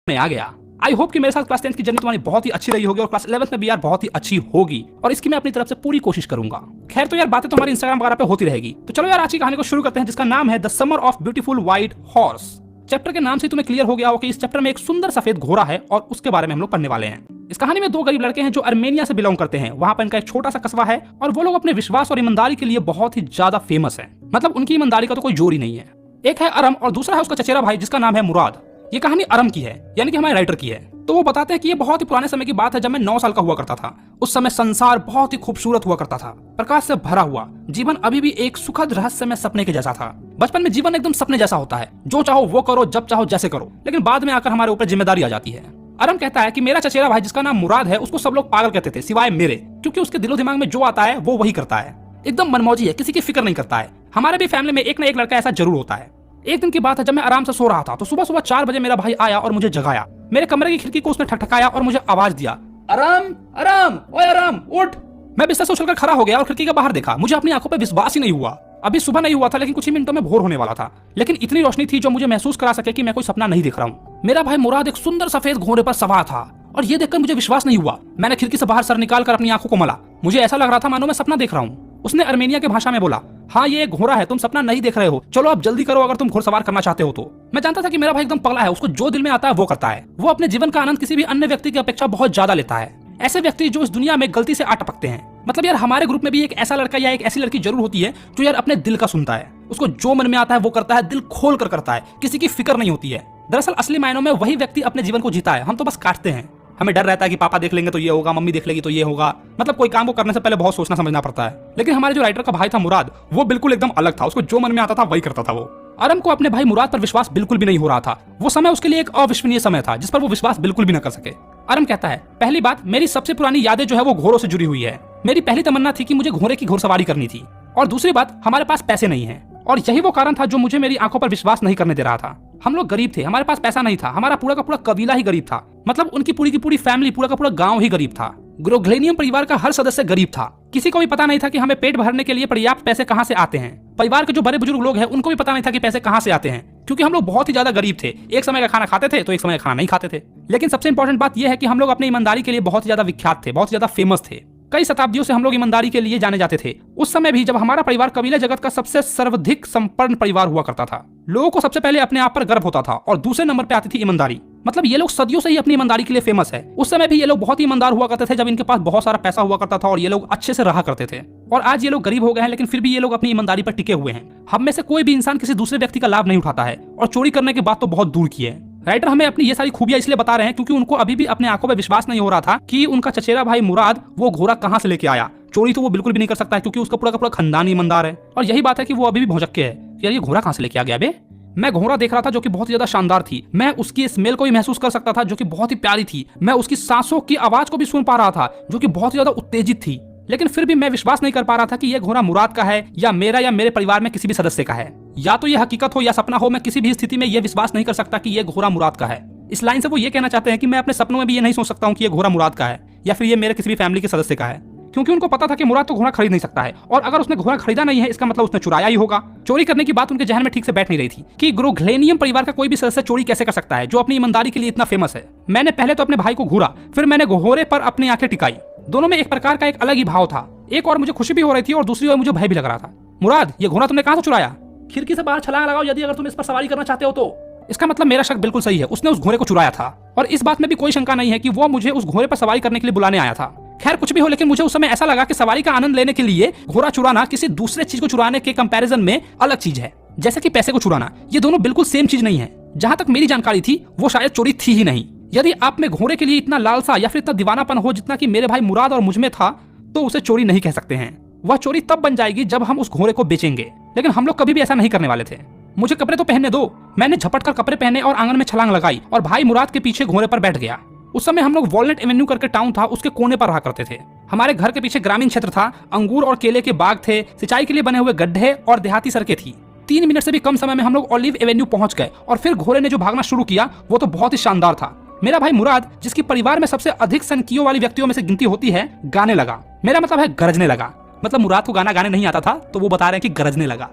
में आ गया। I hope कि मेरे साथ क्लास 10th की जर्नी तुम्हारी बहुत ही अच्छी रही होगी और क्लास 11th में भी यार बहुत ही अच्छी होगी और इसकी मैं अपनी तरफ से पूरी कोशिश करूंगा। खैर तो यार बातें तो हमारी इंस्टाग्राम वगैरह पे होती रहेगी। तो चलो यार आज की कहानी को शुरू करते हैं जिसका नाम है the summer of beautiful white horse. Chapter के नाम से तुम्हें क्लियर हो गया हो कि इस चैप्टर में एक सुंदर सफेद घोड़ा है और उसके बारे में हम लोग पढ़ने वाले हैं। इस कहानी में दो गरीब लड़के हैं जो अर्मेनिया से बिलोंग करते हैं। वहां पर इनका एक छोटा सा कस्बा है और वो लोग अपने विश्वास और ईमानदारी के लिए बहुत ही ज्यादा फेमस है। मतलब उनकी ईमानदारी का तो कोई जोर ही नहीं है। एक है अरम और दूसरा है उसका चचेरा भाई जिसका नाम है मुराद। ये कहानी अरम की है यानी कि हमारे राइटर की है। तो वो बताते हैं कि ये बहुत ही पुराने समय की बात है जब मैं 9 साल का हुआ करता था। उस समय संसार बहुत ही खूबसूरत हुआ करता था, प्रकाश से भरा हुआ। जीवन अभी भी एक सुखद रहस्यमय सपने के जैसा था। बचपन में जीवन एकदम सपने जैसा होता है, जो चाहो वो करो, जब चाहो जैसे करो, लेकिन बाद में आकर हमारे ऊपर जिम्मेदारी आ जाती है। अरम कहता है कि मेरा चचेरा भाई जिसका नाम मुराद है उसको सब लोग पागल कहते थे सिवाय मेरे, क्योंकि उसके दिलो दिमाग में जो आता है वो वही करता है। एकदम मनमौजी है, किसी की फिक्र नहीं करता है। हमारे भी फैमिली में एक ना एक लड़का ऐसा जरूर होता है। एक दिन की बात है जब मैं आराम से सो रहा था तो सुबह सुबह 4 बजे मेरा भाई आया और मुझे जगाया। मेरे कमरे की खिड़की को उसने ठकठकाया और मुझे आवाज दिया, अरम अरम ओए अरम उठ। मैं बिस्तर से उछलकर खड़ा हो गया और खिड़की के बाहर देखा। मुझे अपनी आंखों पर विश्वास ही नहीं हुआ। अभी सुबह नहीं हुआ था लेकिन कुछ ही मिनटों में भोर होने वाला था, लेकिन इतनी रोशनी थी जो मुझे महसूस करा सके कि मैं कोई सपना नहीं देख रहा हूँ। मेरा भाई मुराद एक सुंदर सफेद घोड़े पर सवार था और ये देखकर मुझे विश्वास नहीं हुआ। मैंने खिड़की से बाहर सर निकाल कर अपनी आंखों को मला। मुझे ऐसा लग रहा था मानो मैं सपना देख रहा हूँ। उसने अर्मेनिया की भाषा में बोला, हाँ ये एक घोड़ा है, तुम सपना नहीं देख रहे हो, चलो अब जल्दी करो अगर तुम घुड़सवार करना चाहते हो तो। मैं जानता था कि मेरा भाई एकदम पगला है, उसको जो दिल में आता है वो करता है। वो अपने जीवन का आनंद किसी भी अन्य व्यक्ति की अपेक्षा बहुत ज्यादा लेता है। ऐसे व्यक्ति जो इस दुनिया में गलती से अटपकते हैं। मतलब यार हमारे ग्रुप में भी एक ऐसा लड़का या एक ऐसी लड़की जरूर होती है जो यार अपने दिल का सुनता है। उसको जो मन में आता है वो करता है, दिल खोल कर करता है, किसी की फिक्र नहीं होती है। दरअसल असली मायनों में वही व्यक्ति अपने जीवन को जीता है, हम तो बस काटते हैं। हमें डर रहता है कि पापा देख लेंगे तो ये होगा, मम्मी देख लेगी तो ये होगा। मतलब कोई काम को करने से पहले बहुत सोचना समझना पड़ता है। लेकिन हमारे जो राइटर का भाई था मुराद, वो बिल्कुल एकदम अलग था। उसको जो मन में आता था वही करता था वो। अरम को अपने भाई मुराद पर विश्वास बिल्कुल भी नहीं हो रहा था। वो समय उसके लिए एक अविश्वसनीय समय था जिस पर वो विश्वास बिल्कुल भी न कर सके। अरम कहता है, पहली बात, मेरी सबसे पुरानी यादें जो है वो घोड़ों से जुड़ी हुई है। मेरी पहली तमन्ना थी कि मुझे घोड़े की घुड़सवारी करनी थी। और दूसरी बात, हमारे पास पैसे नहीं है और यही वो कारण था जो मुझे मेरी आंखों पर विश्वास नहीं करने दे रहा था। हम लोग गरीब थे, हमारे पास पैसा नहीं था। हमारा पूरा का पूरा कबीला ही गरीब था। मतलब उनकी पूरी की पूरी फैमिली, पूरा का पूरा गांव ही गरीब था। ग्रोग्लेनियम परिवार का हर सदस्य गरीब था। किसी को भी पता नहीं था कि हमें पेट भरने के लिए पर्याप्त पैसे कहां से आते हैं। परिवार के जो बड़े बुजुर्ग लोग हैं उनको भी पता नहीं था कि पैसे कहां से आते हैं, क्योंकि हम लोग बहुत ही ज्यादा गरीब थे। एक समय का खाना खाते थे तो एक समय का खाना नहीं खाते थे। लेकिन सबसे इंपॉर्टेंट बात यह है कि हम लोग अपनी ईमानदारी के लिए बहुत ही ज्यादा विख्यात थे, बहुत ज्यादा फेमस थे। कई शताब्दियों से हम लोग ईमानदारी के लिए जाने जाते थे। उस समय भी जब हमारा परिवार कबीला जगत का सबसे सर्वाधिक संपन्न परिवार हुआ करता था। लोगों को सबसे पहले अपने आप पर गर्व होता था और दूसरे नंबर पे आती थी ईमानदारी। मतलब ये लोग सदियों से ही अपनी ईमानदारी के लिए फेमस है। उस समय भी ये लोग बहुत ही ईमानदार हुआ करते थे जब इनके पास बहुत सारा पैसा हुआ करता था और ये लोग अच्छे से रहा करते थे। और आज ये लोग गरीब हो गए हैं लेकिन फिर भी ये लोग अपनी ईमानदारी पर टिके हुए हैं। हम में से कोई भी इंसान किसी दूसरे व्यक्ति का लाभ नहीं उठाता है और चोरी करने की बात तो बहुत दूर की है। राइटर हमें अपनी ये सारी खूबियां इसलिए बता रहे हैं क्योंकि उनको अभी भी अपने आंखों पर विश्वास नहीं हो रहा था कि उनका चचेरा भाई मुराद वो घोड़ा कहां से लेके आया। चोरी तो वो बिल्कुल भी नहीं कर सकता है क्योंकि उसका पूरा का पूरा खानदान ईमानदार है। और यही बात है कि वो अभी भी भौचक्के है कि यार ये घोड़ा कहां से लेके आ गया बे। मैं घोड़ा देख रहा था जो कि बहुत ज्यादा शानदार थी। मैं उसकी स्मेल को भी महसूस कर सकता था जो कि बहुत ही प्यारी थी। मैं उसकी सांसों की आवाज को भी सुन पा रहा था जो कि बहुत ज्यादा उत्तेजित थी। लेकिन फिर भी मैं विश्वास नहीं कर पा रहा था कि यह घोड़ा मुराद का है या मेरे परिवार में किसी भी सदस्य का है। या तो यह हकीकत हो या सपना हो, मैं किसी भी स्थिति में यह विश्वास नहीं कर सकता कि यह घोड़ा मुराद का है। इस लाइन से वो ये कहना चाहते हैं कि मैं अपने सपनों में भी ये नहीं सोच सकता हूँ कि ये घोड़ा मुराद का है या फिर ये मेरे किसी भी फैमिली के सदस्य का है, क्योंकि उनको पता था कि मुराद तो घोड़ा खरीद नहीं सकता है और अगर उसने घोड़ा खरीदा नहीं है इसका मतलब उसने चुराया ही होगा। चोरी करने की बात उनके जहन में ठीक से बैठ नहीं रही थी कि ग्रोग्लेनियम परिवार का कोई भी सदस्य चोरी कैसे कर सकता है जो अपनी ईमानदारी के लिए इतना फेमस है। मैंने पहले तो अपने भाई को घूरा, फिर मैंने घोड़े पर अपनी आंखें टिकाई। दोनों में एक प्रकार का एक अलग ही भाव था। एक और मुझे खुशी भी हो रही थी और दूसरी ओर मुझे भय भी लग रहा था। मुराद, ये घोड़ा तुमने कहां से चुराया? खिड़की से बाहर छलांग लगाओ यदि अगर तुम इस पर सवारी करना चाहते हो तो। इसका मतलब मेरा शक बिल्कुल सही है, उसने उस घोड़े को चुराया था और इस बात में भी कोई शंका नहीं है कि वो मुझे उस घोड़े पर सवारी करने के लिए बुलाने आया था। खैर कुछ भी हो, लेकिन मुझे उस समय ऐसा लगा कि सवारी का आनंद लेने के लिए घोड़ा चुराना किसी दूसरे चीज को चुराने के कंपैरिजन में अलग चीज है, जैसे कि पैसे को चुराना। ये दोनों बिल्कुल सेम चीज नहीं है। जहां तक मेरी जानकारी थी वो शायद चोरी थी ही नहीं। यदि आप में घोड़े के लिए इतना लालसा या फिर इतना दीवानापन हो जितना कि मेरे भाई मुराद और मुझ में था तो उसे चोरी नहीं कह सकते हैं। वह चोरी तब बन जाएगी जब हम उस घोड़े को बेचेंगे, लेकिन हम लोग कभी भी ऐसा नहीं करने वाले थे। मुझे कपड़े तो पहनने दो। मैंने झपट कर कपड़े पहने और आंगन में छलांग लगाई और भाई मुराद के पीछे घोड़े पर बैठ गया। उस समय हम लोग वॉलनट एवेन्यू करके टाउन था, उसके कोने पर रहा करते थे। हमारे घर के पीछे ग्रामीण क्षेत्र था, अंगूर और केले के बाग थे, सिंचाई के लिए बने हुए गड्ढे और देहाती सड़कें थी। 3 मिनट से भी कम समय में हम लोग ऑलिव एवेन्यू पहुंच गए और फिर घोड़े ने जो भागना शुरू किया वो तो बहुत ही शानदार था। मेरा भाई मुराद, जिसकी परिवार में सबसे अधिक सनकियों वाली व्यक्तियों में से गिनती होती है, गाने लगा। मेरा मतलब है गरजने लगा। मतलब मुराद को गाना गाने नहीं आता था तो वो बता रहे हैं कि गरजने लगा।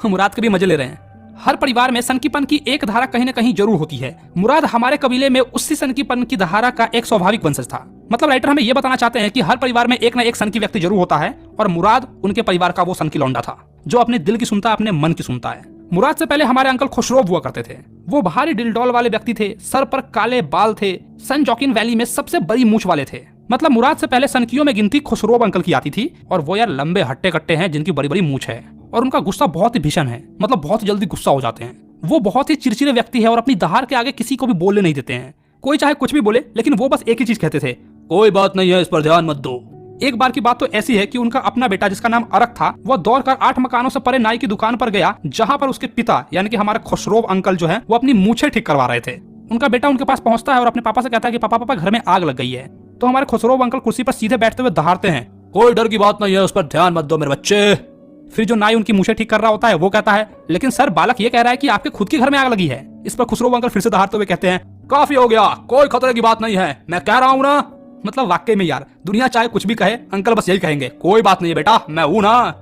मुराद के भी मजे ले रहे हैं। हर परिवार में सनकीपन की एक धारा कहीं न कहीं जरूर होती है। मुराद हमारे कबीले में उसी सनकीपन की धारा का एक स्वाभाविक वंशज था। मतलब राइटर हमें यह बताना चाहते हैं कि हर परिवार में एक न एक सनकी व्यक्ति जरूर होता है और मुराद उनके परिवार का वो सनकी लौंडा था जो अपने दिल की सुनता, अपने मन की सुनता है। मुराद से पहले हमारे अंकल खुशरोब हुआ करते थे। वो भारी डिलडॉल वाले व्यक्ति थे, सर पर काले बाल थे, सन जॉकिन वैली में सबसे बड़ी मूछ वाले थे। मतलब मुराद से पहले सनकियों में गिनती खुशरोब अंकल की आती थी और वो यार लंबे हट्टे कट्टे हैं जिनकी बड़ी बड़ी मूछ है और उनका गुस्सा बहुत ही भीषण है। मतलब बहुत जल्दी गुस्सा हो जाते हैं। वो बहुत ही चिड़चिड़े व्यक्ति है और अपनी दहाड़ के आगे किसी को भी बोलने नहीं देते हैं। कोई चाहे कुछ भी बोले, लेकिन वो बस एक ही चीज कहते थे, कोई बात नहीं है, इस पर ध्यान मत दो। एक बार की बात तो ऐसी है कि उनका अपना बेटा जिसका नाम अरक था, वह दौड़कर 8 मकानों से परे नाई की दुकान पर गया जहां पर उसके पिता यानी कि हमारे खुशरोब अंकल जो है वो अपनी मूछें ठीक करवा रहे थे। उनका बेटा उनके पास पहुंचता है और अपने पापा से कहता है कि पापा घर में आग लग गई है। तो हमारे खुशरोब अंकल कुर्सी पर सीधे बैठते हुए दहाड़ते हैं, कोई डर की बात नहीं है, उस पर ध्यान मत दो मेरे बच्चे। फिर जो नाई उनकी मूछें ठीक कर रहा होता है वो कहता है, लेकिन सर बालक ये कह रहा है कि आपके खुद के घर में आग लगी है। इस पर खुशरोब अंकल फिर से दहाड़ते हुए कहते हैं, काफी हो गया, कोई खतरे की बात नहीं है, मैं कह रहा हूँ ना। मतलब वाकई में यार, दुनिया चाहे कुछ भी कहे, अंकल बस यही कहेंगे, कोई बात नहीं है बेटा, मैं हूं ना।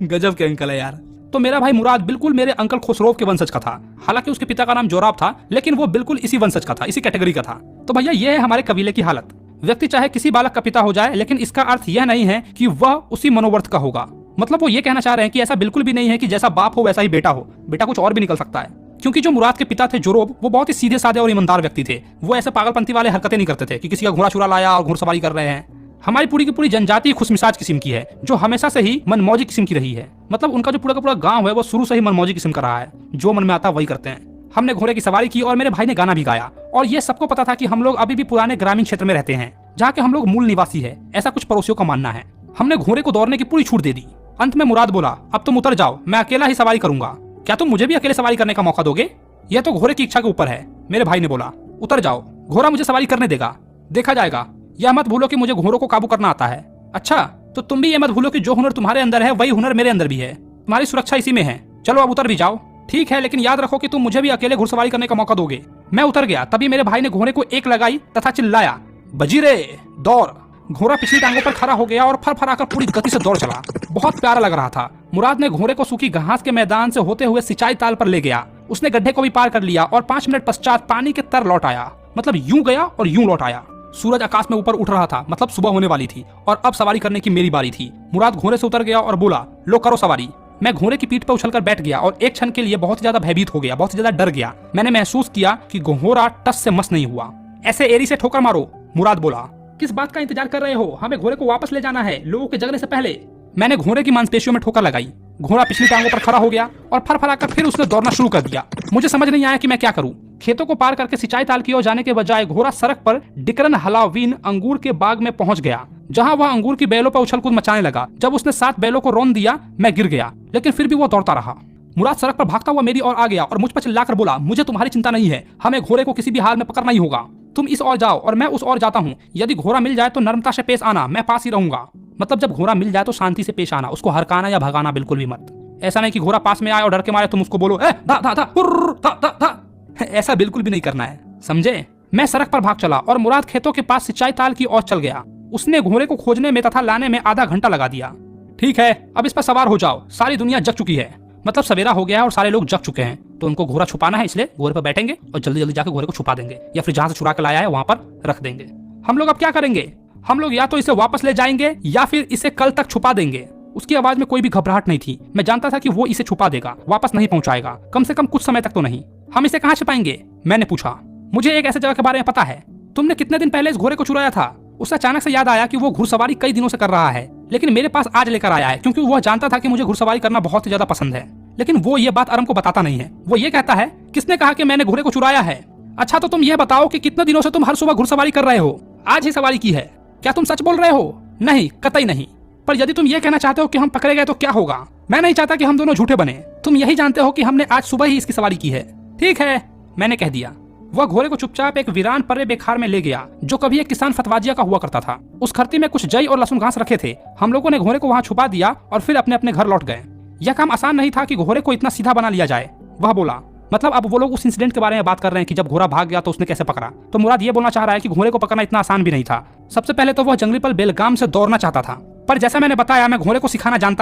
गजब के अंकल है यार। तो मेरा भाई मुराद बिल्कुल मेरे अंकल खुसरोव के वंशज का था। हालांकि उसके पिता का नाम जोराब था, लेकिन वो बिल्कुल इसी वंशज का था, इसी कैटेगरी का था। तो भैया ये है हमारे कबीले की हालत। व्यक्ति चाहे किसी बालक का पिता हो जाए, लेकिन इसका अर्थ यह नहीं है कि वह उसी मनोवर्त का होगा। मतलब वो ये कहना चाह रहे हैं कि ऐसा बिल्कुल भी नहीं है कि जैसा बाप हो वैसा ही बेटा हो। बेटा कुछ और भी निकल सकता है। क्योंकि जो मुराद के पिता थे जोरोब, वो बहुत ही सीधे साधे और ईमानदार व्यक्ति थे। वो ऐसे पागलपंती वाले हरकतें नहीं करते थे कि किसी का घोड़ा चुरा लाया और घुड़सवारी कर रहे हैं। हमारी पूरी की पूरी जनजाति खुशमिजाज किस्म की है, जो हमेशा से ही मनमौजी किस्म की रही है। मतलब उनका जो पूरा का पूरा गांव है वो शुरू से ही मनमौजी किस्म का रहा है, जो मन में आता वही करते हैं। हमने घोड़े की सवारी की और मेरे भाई ने गाना भी गाया। और ये सबको पता था कि हम लोग अभी भी पुराने ग्रामीण क्षेत्र में रहते हैं, जहाँ के हम लोग मूल निवासी है, ऐसा कुछ पड़ोसियों का मानना है। हमने घोड़े को दौड़ने की पूरी छूट दे दी। अंत में मुराद बोला, अब तुम उतर जाओ, मैं अकेला ही सवारी करूंगा, क्या तुम मुझे भी अकेले सवारी करने का मौका दोगे? यह तो घोड़े की इच्छा के ऊपर है। मेरे भाई ने बोला, उतर जाओ, घोड़ा मुझे सवारी करने देगा, देखा जाएगा। यह मत भूलो कि मुझे घोड़ों को काबू करना आता है। अच्छा, तो तुम भी ये मत भूलो कि जो हुनर तुम्हारे अंदर है वही हुनर मेरे अंदर भी है। तुम्हारी सुरक्षा इसी में है। चलो अब उतर भी जाओ। ठीक है, लेकिन याद रखो कि तुम मुझे भी अकेले घुड़सवारी करने का मौका दोगे। मैं उतर गया। तभी मेरे भाई ने घोड़े को एक लगाई तथा चिल्लाया, बजीरे दौड़। घोड़ा पिछली टांगों पर खड़ा हो गया और फरफराकर पूरी गति से दौड़ चला। बहुत प्यारा लग रहा था। मुराद ने घोड़े को सूखी घास के मैदान से होते हुए सिंचाई ताल पर ले गया। उसने गड्ढे को भी पार कर लिया और 5 मिनट पश्चात पानी के तर लौट आया। मतलब यूं गया और यूं लौट आया। सूरज आकाश में ऊपर उठ रहा था, मतलब सुबह होने वाली थी और अब सवारी करने की मेरी बारी थी। मुराद घोड़े से उतर गया और बोला, लो करो सवारी। मैं घोड़े की पीठ पर उछलकर बैठ गया और एक क्षण के लिए बहुत ज्यादा भयभीत हो गया, बहुत ज्यादा डर गया। मैंने महसूस किया कि घोड़ा टस से मस नहीं हुआ। ऐसे एरी से ठोकर मारो, मुराद बोला। किस बात का इंतजार कर रहे हो? हमें घोड़े को वापस ले जाना है, लोगों के जगने से पहले। मैंने घोड़े की मांसपेशियों में ठोकर लगाई। घोड़ा पिछली टांगों पर खड़ा हो गया और फरफराकर फिर उसने दौड़ना शुरू कर दिया। मुझे समझ नहीं आया कि मैं क्या करूं। खेतों को पार करके सिंचाई ताल की ओर जाने के बजाय घोड़ा सड़क पर डिकरन हलावीन अंगूर के बाग में पहुंच गया, जहां वह अंगूर की बेलों पर उछल कूद मचाने लगा। जब उसने 7 बेलों को रौंद दिया, मैं गिर गया, लेकिन फिर भी वो दौड़ता रहा। मुराद सड़क पर भागता हुआ मेरी ओर आ गया और मुझ पर चिल्लाकर बोला, मुझे तुम्हारी चिंता नहीं है, हमें घोड़े को किसी भी हाल में पकड़ना ही होगा। तुम इस ओर जाओ और मैं उस ओर जाता हूँ। यदि घोड़ा मिल जाए तो नर्मता से पेश आना, मैं पास ही रहूंगा। मतलब जब घोड़ा मिल जाए तो शांति से पेश आना, उसको हरकाना या भगाना बिल्कुल भी मत। ऐसा नहीं कि घोड़ा पास में आए और डर के मारे तुम उसको बोलो, धा धा धा हुर्र, धा धा धा। ऐसा बिल्कुल भी नहीं करना है, समझे? मैं सड़क पर भाग चला और मुराद खेतों के पास सिंचाई ताल की ओर चल गया। उसने घोड़े को खोजने में तथा लाने में आधा घंटा लगा दिया। ठीक है, अब इस पर सवार हो जाओ, सारी दुनिया जग चुकी है। मतलब सवेरा हो गया है और सारे लोग जग चुके हैं, तो उनको घोड़ा छुपाना है, इसलिए घोड़े पर बैठेंगे और जल्दी जल्दी जाकर घोड़े को छुपा देंगे, या फिर जहां से चुरा के लाया है वहां पर रख देंगे। हम लोग अब क्या करेंगे? हम लोग या तो इसे वापस ले जाएंगे या फिर इसे कल तक छुपा देंगे। उसकी आवाज में कोई भी घबराहट नहीं थी। मैं जानता था कि वो इसे छुपा देगा, वापस नहीं पहुंचाएगा, कम से कम कुछ समय तक तो नहीं। हम इसे कहाँ छिपाएंगे? मैंने पूछा। मुझे एक ऐसे जगह के बारे में पता है। तुमने कितने दिन पहले इस घोड़े को चुराया था? उसे अचानक से याद आया कि वो घुड़सवारी कई दिनों से कर रहा है, लेकिन मेरे पास आज लेकर आया है, क्योंकि वह जानता था कि मुझे घुड़सवारी करना बहुत ही ज्यादा पसंद है। लेकिन वो ये बात अरम को बताता नहीं है। वो ये कहता है, किसने कहा कि मैंने घोड़े को चुराया है? अच्छा, तो तुम ये बताओ कि कितने दिनों से तुम हर सुबह घुड़सवारी कर रहे हो? आज ही सवारी की है। क्या तुम सच बोल रहे हो? नहीं, कतई नहीं। पर यदि तुम ये कहना चाहते हो कि हम पकड़े गए तो क्या होगा? मैं नहीं चाहता कि हम दोनों झूठे बने। तुम यही जानते हो कि हमने आज सुबह ही इसकी सवारी की है। ठीक है, मैंने कह दिया। वह घोड़े को चुपचाप एक वीरान पर्रे बेखार में ले गया, जो कभी एक किसान फतवाजिया का हुआ करता था। उस खर्ती में कुछ जई और लहसुन घास रखे थे। हम लोगों ने घोड़े को वहां छुपा दिया और फिर अपने अपने घर लौट गए। यह काम आसान नहीं था कि घोड़े को इतना सीधा बना लिया जाए। वह बोला, मतलब अब वो लोग उस इंसिडेंट के बारे में बात कर रहे हैं कि जब घोड़ा भाग गया तो उसने कैसे पकड़ा। तो मुराद ये बोलना चाह रहा है कि घोड़े को पकड़ना इतना आसान भी नहीं था। सबसे पहले तो वह जंगली पर बेलगाम से दौड़ना चाहता था, पर जैसा मैंने बताया, मैं घोड़े को सिखाना जानता